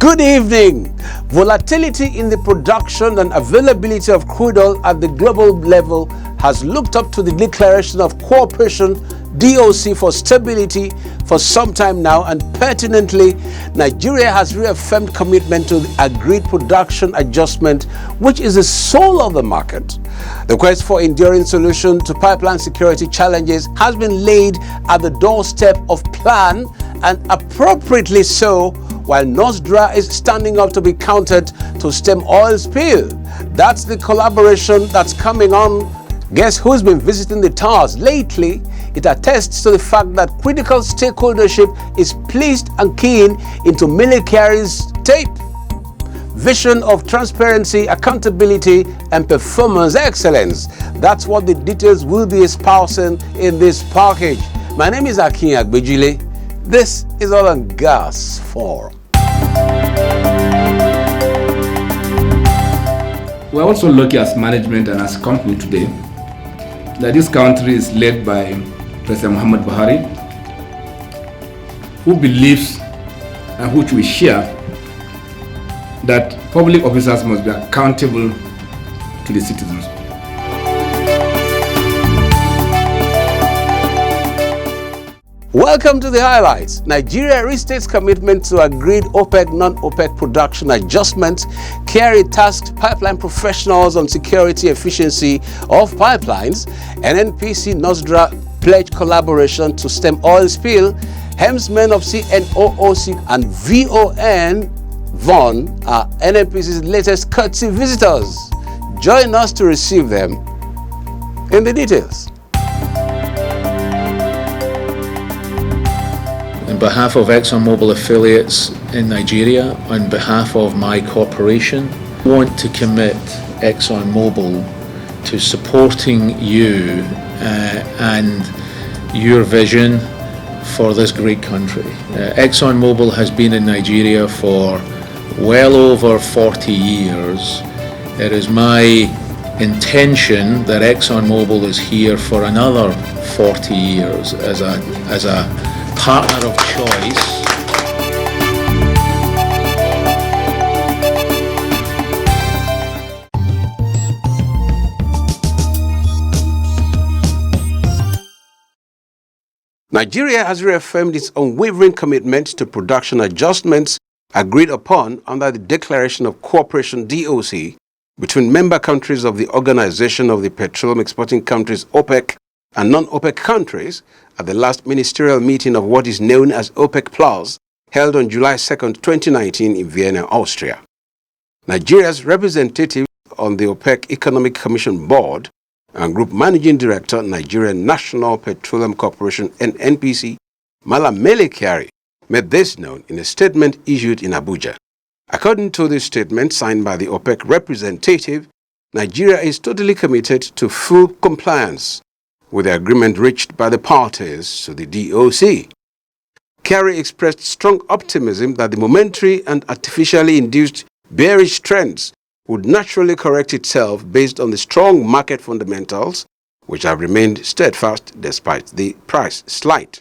Good evening. Volatility in the production and availability of crude oil at the global level has looked up to the declaration of cooperation DOC for stability for some time now, and pertinently, Nigeria has reaffirmed commitment to the agreed production adjustment, which is the soul of the market. The quest for enduring solution to pipeline security challenges has been laid at the doorstep of plan, and appropriately so, while NOSDRA is standing up to be counted to stem oil spill. That's the collaboration that's coming on. Guess who's been visiting the TARS lately? It attests to the fact that critical stakeholdership is pleased and keen into Mele Kyari's tape. Vision of transparency, accountability, and performance excellence. That's what the details will be espousing in this package. My name is Akin Agbejile. This is Oil and Gas Forum. We're also lucky as management and as a company today that this country is led by President Muhammad Buhari, who believes and which we share that public officers must be accountable to the citizens. Welcome to the highlights. Nigeria restates commitment to agreed OPEC, non-OPEC production adjustments. Kyari tasked pipeline professionals on security efficiency of pipelines. NNPC NOSDRA pledged collaboration to stem oil spill. Helmsmen of CNOOC and VON are NNPC's latest courtesy visitors. Join us to receive them in the details. On behalf of ExxonMobil affiliates in Nigeria, on behalf of my corporation, I want to commit ExxonMobil to supporting you and your vision for this great country. ExxonMobil has been in Nigeria for well over 40 years. It is my intention that ExxonMobil is here for another 40 years as a partner of choice. Nigeria has reaffirmed its unwavering commitment to production adjustments agreed upon under the Declaration of Cooperation DOC between member countries of the Organization of the Petroleum Exporting Countries OPEC and non-OPEC countries at the last ministerial meeting of what is known as OPEC Plus, held on July 2, 2019 in Vienna, Austria. Nigeria's representative on the OPEC Economic Commission Board and Group Managing Director, Nigerian National Petroleum Corporation (NNPC), Malam Mele Kyari, made this known in a statement issued in Abuja. According to this statement signed by the OPEC representative, Nigeria is totally committed to full compliance with the agreement reached by the parties to the DOC. Kyari expressed strong optimism that the momentary and artificially induced bearish trends would naturally correct itself based on the strong market fundamentals, which have remained steadfast despite the price slide.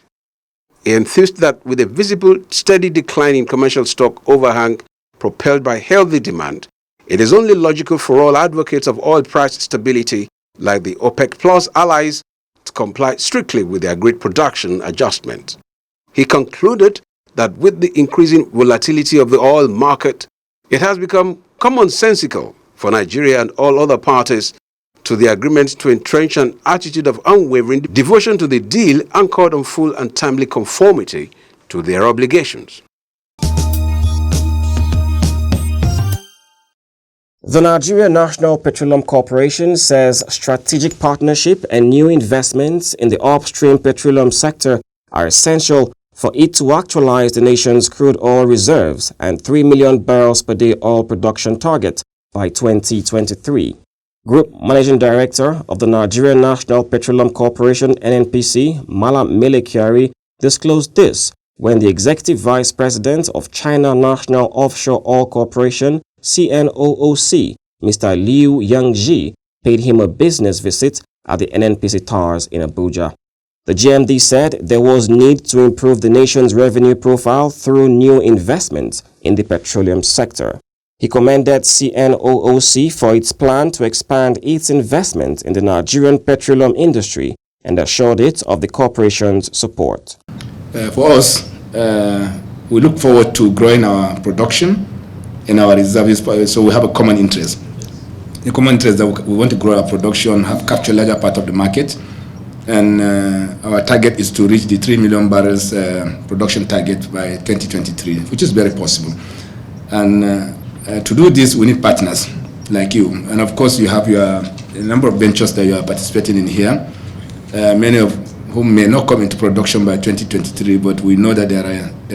He enthused that with a visible steady decline in commercial stock overhang propelled by healthy demand, it is only logical for all advocates of oil price stability, like the OPEC Plus allies, to comply strictly with the agreed production adjustment. He concluded that with the increasing volatility of the oil market, it has become commonsensical for Nigeria and all other parties to the agreement to entrench an attitude of unwavering devotion to the deal anchored on full and timely conformity to their obligations. The Nigeria National Petroleum Corporation says strategic partnership and new investments in the upstream petroleum sector are essential for it to actualize the nation's crude oil reserves and 3 million barrels per day oil production target by 2023. Group Managing Director of the Nigeria National Petroleum Corporation (NNPC), Malam Mele Kyari, disclosed this when the Executive Vice President of China National Offshore Oil Corporation (CNOOC), Mr. Liu Yangji, paid him a business visit at the NNPC TARS in Abuja. The GMD said there was need to improve the nation's revenue profile through new investments in the petroleum sector. He commended CNOOC for its plan to expand its investment in the Nigerian petroleum industry and assured it of the corporation's support. For us, we look forward to growing our production and our reserves, so we have a common interest. The common interest that we want to grow our production, have captured a larger part of the market, and our target is to reach the 3 million barrels production target by 2023, which is very possible. And to do this, we need partners like you. And of course, you have a number of ventures that you are participating in here, many of whom may not come into production by 2023, but we know that there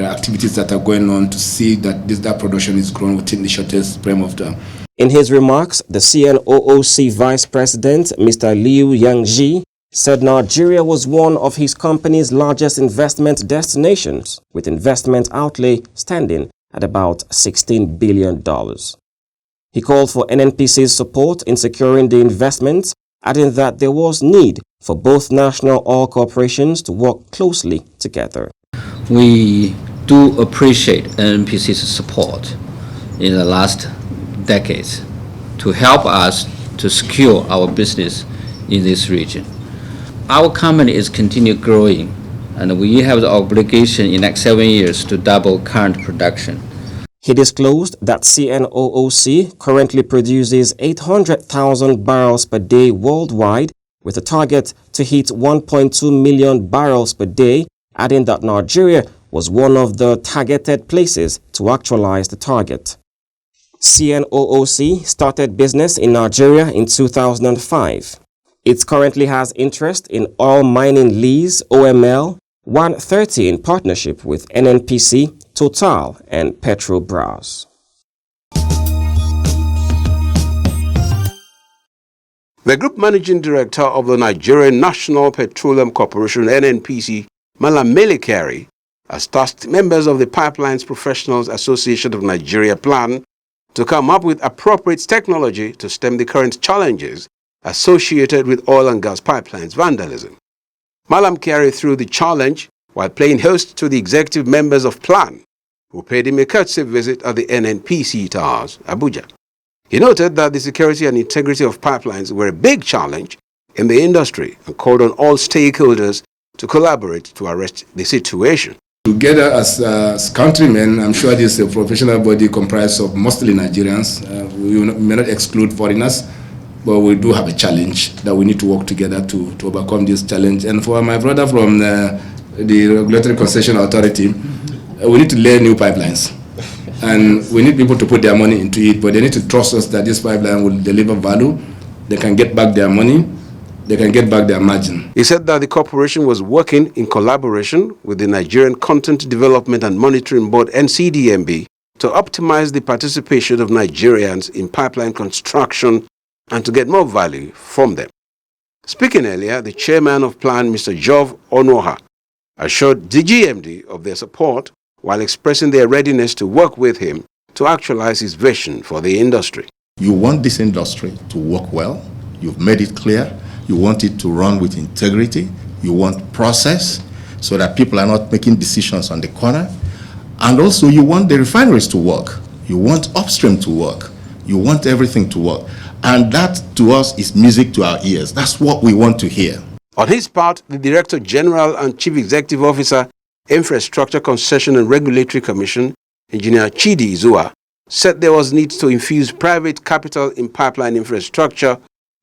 are activities that are going on to see that that production is grown within the shortest frame of time. In his remarks, the CNOOC Vice President, Mr. Liu Yangji, said Nigeria was one of his company's largest investment destinations, with investment outlay standing at about $16 billion. He called for NNPC's support in securing the investments, adding that there was need for both national oil corporations to work closely together. We do appreciate NNPC's support in the last decades to help us to secure our business in this region. Our company is continue growing, and we have the obligation in the next 7 years to double current production. He disclosed that CNOOC currently produces 800,000 barrels per day worldwide, with a target to hit 1.2 million barrels per day, adding that Nigeria was one of the targeted places to actualize the target. CNOOC started business in Nigeria in 2005. It currently has interest in oil mining lease OML 130 in partnership with NNPC, Total, and Petrobras. The Group Managing Director of the Nigerian National Petroleum Corporation, NNPC, Malam Mele Kyari, has tasked members of the Pipelines Professionals Association of Nigeria plan to come up with appropriate technology to stem the current challenges associated with oil and gas pipelines vandalism. Malam Kyari threw the challenge while playing host to the executive members of PLAN, who paid him a courtesy visit at the NNPC Towers, Abuja. He noted that the security and integrity of pipelines were a big challenge in the industry and called on all stakeholders to collaborate to arrest the situation. Together as countrymen, I'm sure this is a professional body comprised of mostly Nigerians. We may not exclude foreigners, but we do have a challenge that we need to work together to overcome this challenge. And for my brother from the Regulatory Concession Authority, we need to lay new pipelines. And we need people to put their money into it, but they need to trust us that this pipeline will deliver value. They can get back their money. They can get back their margin. He said that the corporation was working in collaboration with the Nigerian Content Development and Monitoring Board, NCDMB, to optimize the participation of Nigerians in pipeline construction and to get more value from them. Speaking earlier, the chairman of PLAN, Mr. Jove Onoha, assured the GMD of their support while expressing their readiness to work with him to actualize his vision for the industry. You want this industry to work well. You've made it clear. You want it to run with integrity. You want process so that people are not making decisions on the corner. And also you want the refineries to work. You want upstream to work. You want everything to work. And that to us is music to our ears. That's what we want to hear. On his part, the Director General and Chief Executive Officer, Infrastructure Concession and Regulatory Commission, Engineer Chidi Izua, said there was need to infuse private capital in pipeline infrastructure,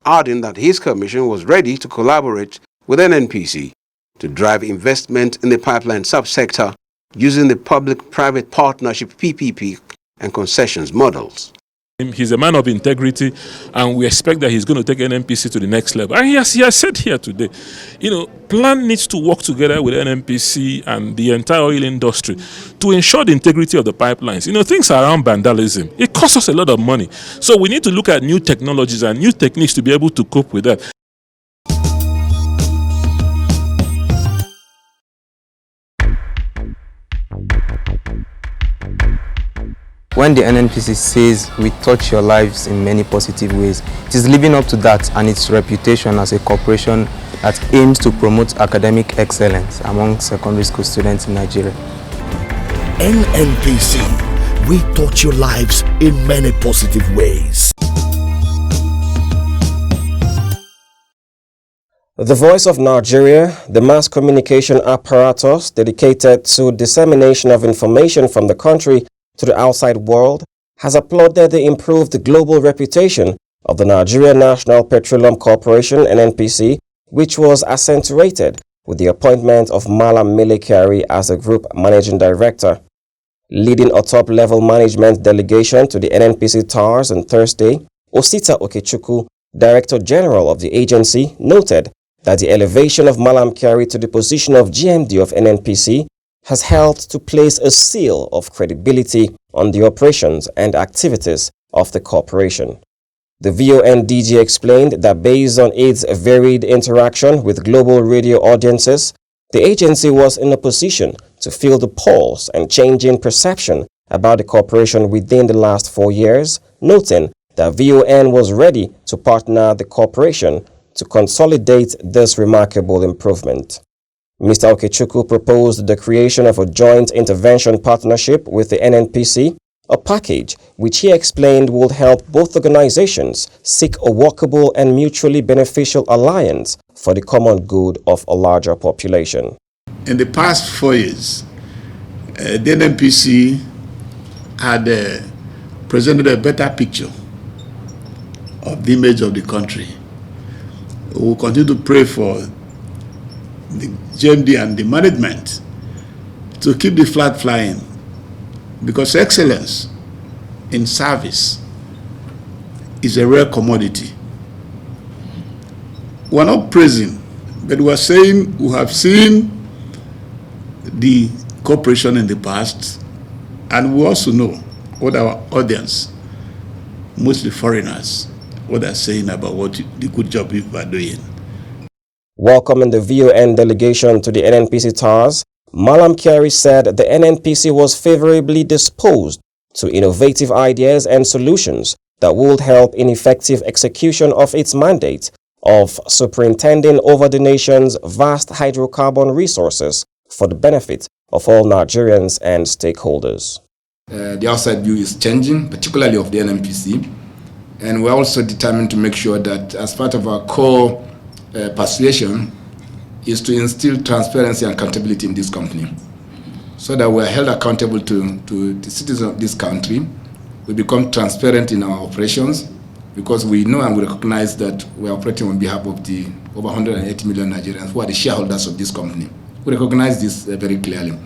adding that his commission was ready to collaborate with NNPC to drive investment in the pipeline subsector using the public-private partnership PPP and concessions models. He's a man of integrity, and we expect that he's going to take NNPC to the next level. And he has said here today, PLAN needs to work together with NNPC and the entire oil industry to ensure the integrity of the pipelines. Things around vandalism, it costs us a lot of money. So we need to look at new technologies and new techniques to be able to cope with that. When the NNPC says we touch your lives in many positive ways, it is living up to that, and its reputation as a corporation that aims to promote academic excellence among secondary school students in Nigeria. NNPC, we touch your lives in many positive ways. The Voice of Nigeria, the mass communication apparatus dedicated to dissemination of information from the country to the outside world, has applauded the improved global reputation of the Nigeria National Petroleum Corporation (NNPC), which was accentuated with the appointment of Malam Mele Kyari as the Group Managing Director. Leading a top-level management delegation to the NNPC TARS on Thursday, Osita Okechukwu, Director General of the agency, noted that the elevation of Malam Kyari to the position of GMD of NNPC has helped to place a seal of credibility on the operations and activities of the corporation. The VON DG explained that based on its varied interaction with global radio audiences, the agency was in a position to feel the pulse and changing perception about the corporation within the last 4 years, noting that VON was ready to partner the corporation to consolidate this remarkable improvement. Mr. Okechukwu proposed the creation of a joint intervention partnership with the NNPC, a package which he explained would help both organizations seek a workable and mutually beneficial alliance for the common good of a larger population. In the past 4 years, the NNPC had presented a better picture of the image of the country. We will continue to pray for the GMD and the management to keep the flag flying, because excellence in service is a rare commodity. We are not praising, but we are saying we have seen the corporation in the past, and we also know what our audience, mostly foreigners, what they're saying about the good job we are doing. Welcoming the VON delegation to the NNPC TARS, Malam Kyari said the NNPC was favorably disposed to innovative ideas and solutions that would help in effective execution of its mandate of superintending over the nation's vast hydrocarbon resources for the benefit of all Nigerians and stakeholders. The outside view is changing, particularly of the NNPC, and we're also determined to make sure that as part of our core persuasion is to instill transparency and accountability in this company, so that we are held accountable to the citizens of this country. We become transparent in our operations, because we know and we recognize that we are operating on behalf of the over 180 million Nigerians who are the shareholders of this company. We recognize this very clearly.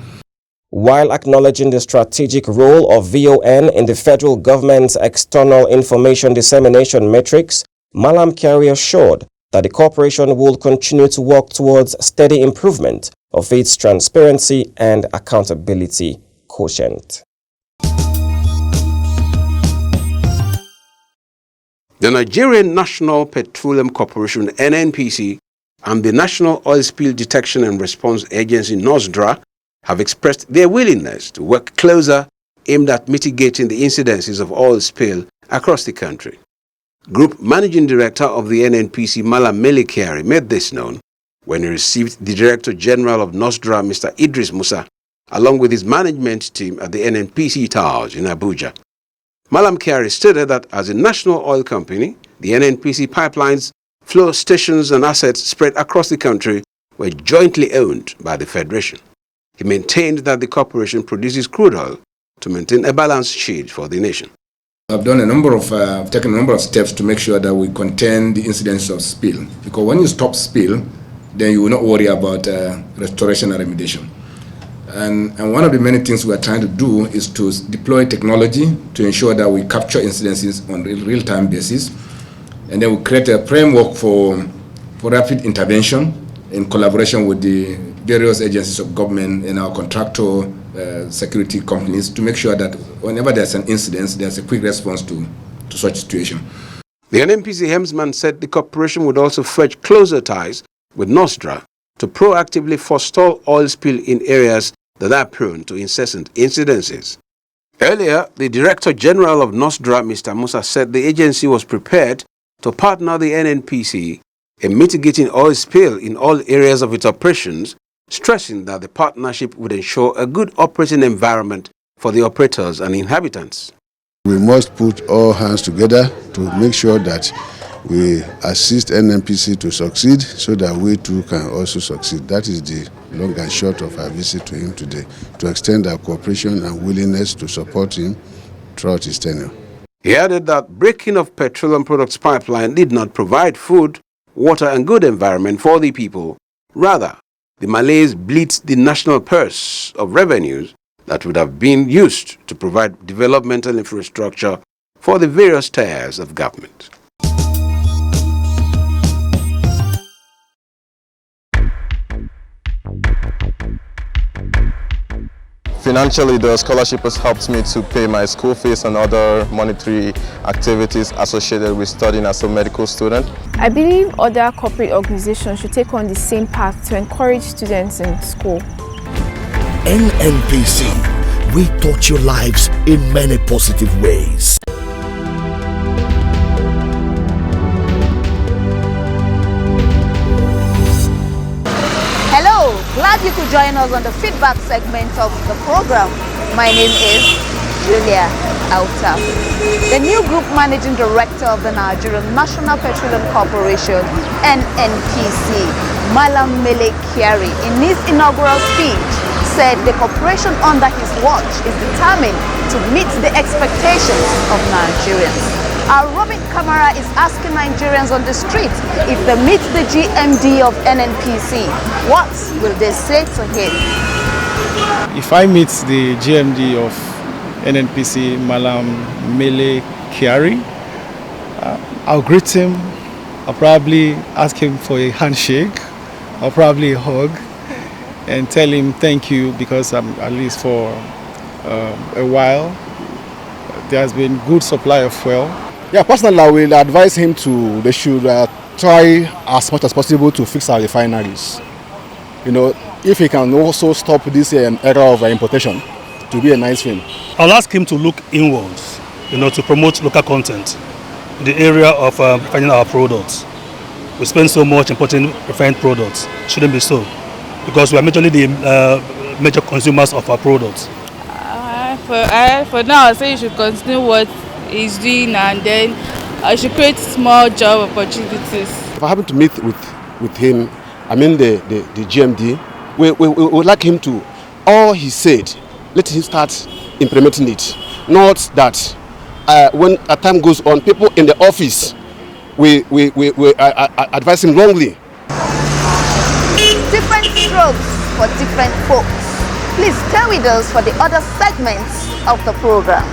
While acknowledging the strategic role of VON in the federal government's external information dissemination matrix, Malam Kyari assured that the corporation will continue to work towards steady improvement of its transparency and accountability quotient. The Nigerian National Petroleum Corporation (NNPC) and the National Oil Spill Detection and Response Agency (NOSDRA) have expressed their willingness to work closer aimed at mitigating the incidences of oil spill across the country. Group Managing Director of the NNPC, Malam Mele Kyari, made this known when he received the Director General of NOSDRA, Mr. Idris Musa, along with his management team at the NNPC TARS in Abuja. Malam Kyari stated that as a national oil company, the NNPC pipelines, flow stations and assets spread across the country were jointly owned by the Federation. He maintained that the corporation produces crude oil to maintain a balanced sheet for the nation. I've taken a number of steps to make sure that we contain the incidence of spill, because when you stop spill, then you will not worry about restoration and remediation. And one of the many things we are trying to do is to deploy technology to ensure that we capture incidences on a real-time basis, and then we create a framework for rapid intervention in collaboration with the various agencies of government and our contractor security companies, to make sure that whenever there's an incident, there's a quick response to such situation. The NNPC helmsman said the corporation would also forge closer ties with NOSDRA to proactively forestall oil spill in areas that are prone to incessant incidences. Earlier, the Director General of NOSDRA, Mr. Musa, said the agency was prepared to partner the NNPC in mitigating oil spill in all areas of its operations, stressing that the partnership would ensure a good operating environment for the operators and inhabitants. We must put all hands together to make sure that we assist NNPC to succeed so that we too can also succeed. That is the long and short of our visit to him today, to extend our cooperation and willingness to support him throughout his tenure. He added that breaking of petroleum products pipeline did not provide food, water and good environment for the people. Rather, the Malays bleed the national purse of revenues that would have been used to provide developmental infrastructure for the various tiers of government. Financially, the scholarship has helped me to pay my school fees and other monetary activities associated with studying as a medical student. I believe other corporate organizations should take on the same path to encourage students in school. NNPC, we touch your lives in many positive ways. Hello, glad you could join us on the feedback segment of the program. My name is Julia Auta, the new Group Managing Director of the Nigerian National Petroleum Corporation, NNPC, Malam Mele Kyari, in his inaugural speech, said the corporation under his watch is determined to meet the expectations of Nigerians. Our Robin Kamara is asking Nigerians on the street if they meet the GMD of NNPC. What will they say to him? If I meet the GMD of NNPC, Malam Mele Kyari, I'll greet him. I'll probably ask him for a handshake. I'll probably hug and tell him thank you, because at least for a while there has been good supply of fuel. Yeah, personally, I will advise him they should try as much as possible to fix our refineries. You know, if he can also stop this era of importation, it will be a nice thing. I'll ask him to look inwards, to promote local content in the area of refining our products. We spend so much importing refined products. Shouldn't be so, because we are majorly the major consumers of our products. For now, I say you should continue what he's doing, and then I should create small job opportunities. If I happen to meet with him, I mean the GMD, we would like him to, all he said, let him start implementing it. Not that when a time goes on, people in the office, we advise him wrongly. Different strokes for different folks. Please stay with us for the other segments of the program.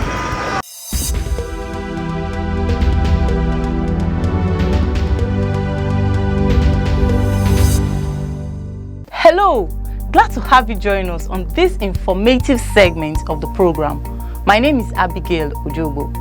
Hello, glad to have you join us on this informative segment of the program. My name is Abigail Ojobo.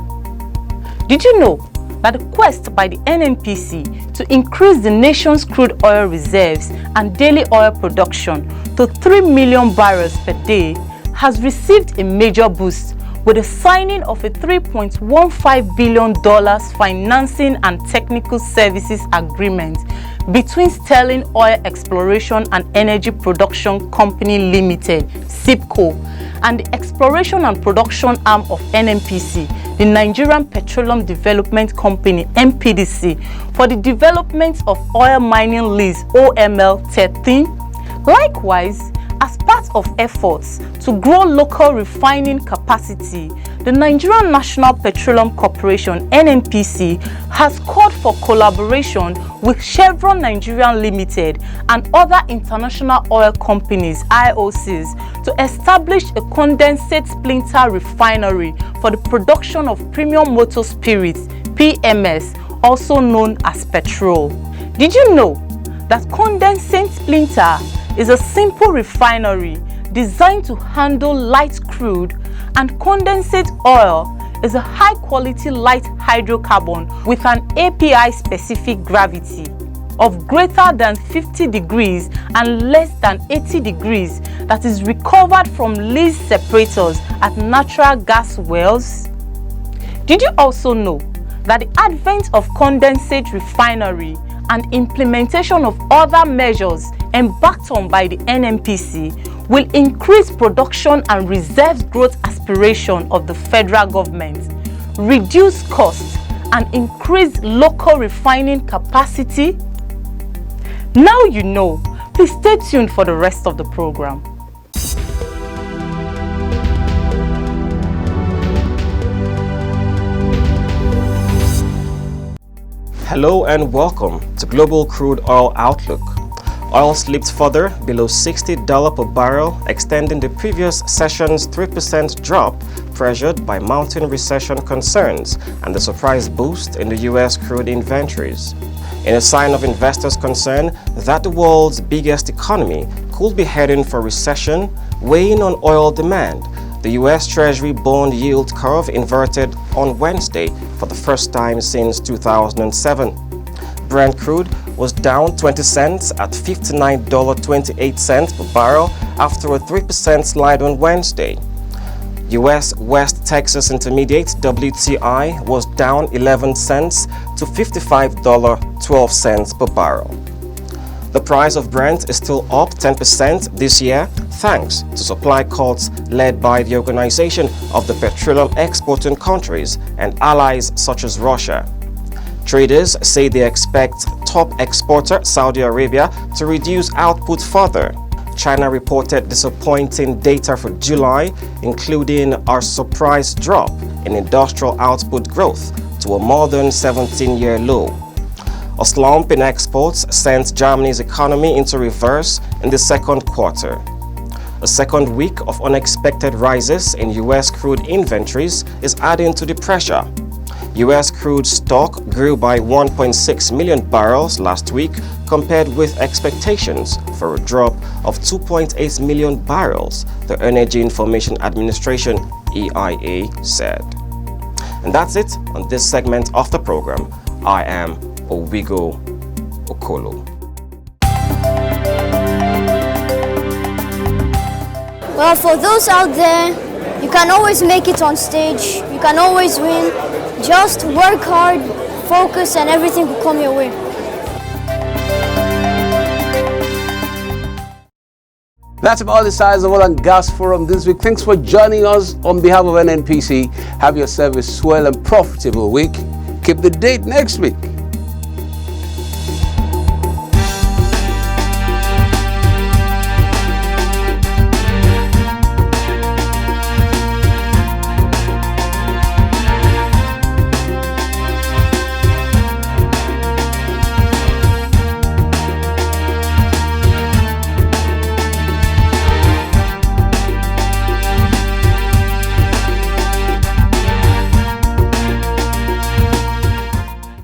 Did you know that the quest by the NNPC to increase the nation's crude oil reserves and daily oil production to 3 million barrels per day has received a major boost with the signing of a $3.15 billion financing and technical services agreement between Sterling Oil Exploration and Energy Production Company Limited, SIPCO, and the Exploration and Production Arm of NNPC, the Nigerian Petroleum Development Company, NPDC, for the development of oil mining lease OML 13. Likewise, as part of efforts to grow local refining capacity, the Nigerian National Petroleum Corporation, NNPC, has called for collaboration with Chevron Nigeria Limited and other international oil companies, IOCs, to establish a condensate splinter refinery for the production of premium motor spirits, PMS, also known as petrol. Did you know that condensate splinter is a simple refinery designed to handle light crude, and condensate oil is a high-quality light hydrocarbon with an API-specific gravity of greater than 50 degrees and less than 80 degrees that is recovered from lease separators at natural gas wells. Did you also know that the advent of condensate refinery and implementation of other measures embarked on by the NNPC will increase production and reserves growth aspiration of the federal government, reduce costs, and increase local refining capacity? Now you know. Please stay tuned for the rest of the program. Hello and welcome to Global Crude Oil Outlook. Oil slipped further below $60 per barrel, extending the previous session's 3% drop, pressured by mounting recession concerns and the surprise boost in the U.S. crude inventories. In a sign of investors' concern that the world's biggest economy could be heading for recession, weighing on oil demand, the U.S. Treasury bond yield curve inverted on Wednesday for the first time since 2007. Brent crude was down 20 cents at $59.28 per barrel after a 3% slide on Wednesday. U.S. West Texas Intermediate WTI was down 11 cents to $55.12 per barrel. The price of Brent is still up 10% this year thanks to supply cuts led by the Organization of the Petroleum Exporting Countries and allies such as Russia. Traders say they expect top exporter Saudi Arabia to reduce output further. China reported disappointing data for July, including a surprise drop in industrial output growth to a more than 17-year low. A slump in exports sent Germany's economy into reverse in the second quarter. A second week of unexpected rises in U.S. crude inventories is adding to the pressure. U.S. crude stock grew by 1.6 million barrels last week compared with expectations for a drop of 2.8 million barrels, the Energy Information Administration EIA said. And that's it on this segment of the program. I am Owigo Okolo. Well, for those out there, you can always make it on stage, you can always win. Just work hard, focus, and everything will come your way. That's about the size of Oil and Gas Forum this week. Thanks for joining us on behalf of NNPC. Have yourself a swell and profitable week. Keep the date next week.